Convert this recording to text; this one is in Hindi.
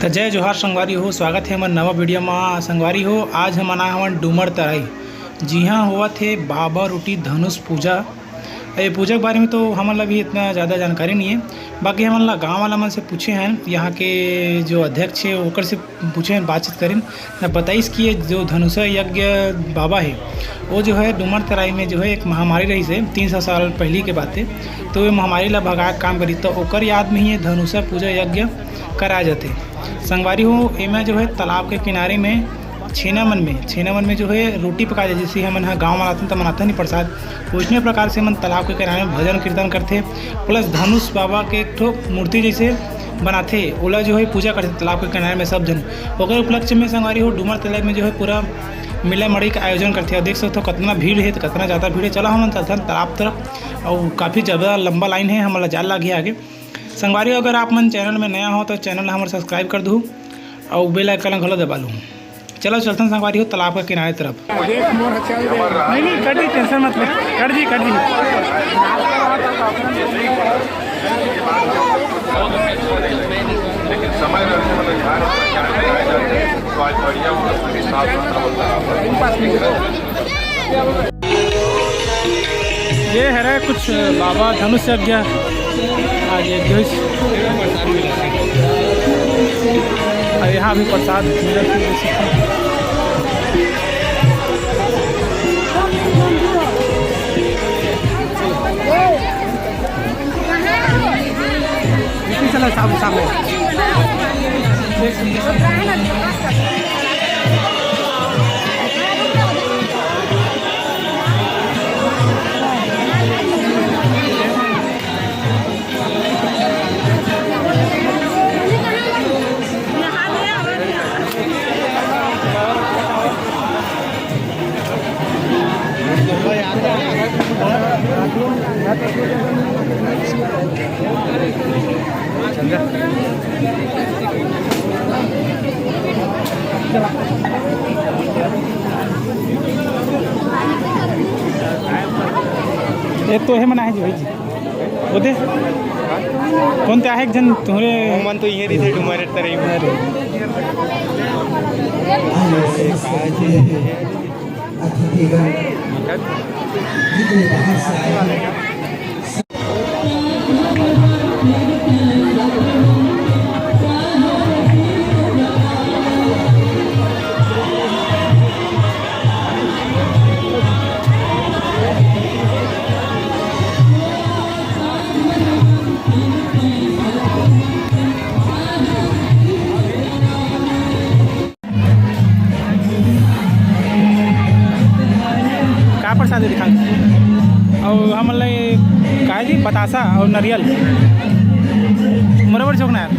तो जय जोहार संगवारी हो। स्वागत है हमारे नवा वीडियो में। संगवारी हो, आज हम आना हवन डूमर तराई। जी हाँ, हुआ थे बाबा रोटी धनुष पूजा। ये पूजा के बारे में तो हमला भी इतना ज़्यादा जानकारी नहीं है। बाकी हमला गांव वाला मन से पूछे हैं, यहाँ के जो अध्यक्ष है ओकर से पूछे हैं, बातचीत करें न बताइस कि ये जो धनुष यज्ञ बाबा है वो जो है डूमर तराई में जो है एक महामारी रही से 300 साल पहले के बात है। तो ये महामारी ला भगा काम करी, तो ओकर याद में ही ये धनुष पूजा यज्ञ कराए जाते। संगवारी हो, एमें जो है तालाब के किनारे में छेना मन में जो है रोटी पका जाए। जैसे हम यहाँ गाँव मनाते तो मनाते नहीं प्रसाद, उसी प्रकार से मन तालाब के किनारे में भजन कीर्तन करते, प्लस धनुष बाबा के एक ठो मूर्ति जैसे बनाते, ओला जो है पूजा करते तालाब के किनारे में सब जन। ओकर उपलक्ष्य में संगवारी हो डूमर तालाब में जो है पूरा मिला मड़ी का आयोजन करते हैं। देख सकते हो कितना भीड़ है, तो कितना ज़्यादा भीड़ है। चला हम तालाब तरफ और काफ़ी ज़्यादा लंबा लाइन है, हमारा जाल लगे आगे। संगवारी अगर आप मन चैनल में नया हो तो चैनल हमारे सब्सक्राइब कर दूँ और बेल आइकन घलो दबा लूँ। चलो चलते हैं संगवारी हो तालाब के किनारे तरफ। नहीं कर दी, टेंशन मत ले, कर दी। ये है कुछ बाबा धनुष यज्ञ आज यहाँ भी प्रसाद सामने एक तो है मना है जी भाई जी बोते कौन त्या है एक जन तुम्हारे मन तो ये थे डूमर तराई प्रसाद दिखा और हम कहा जी बतासा और नारियल बराबर चौक ना यार।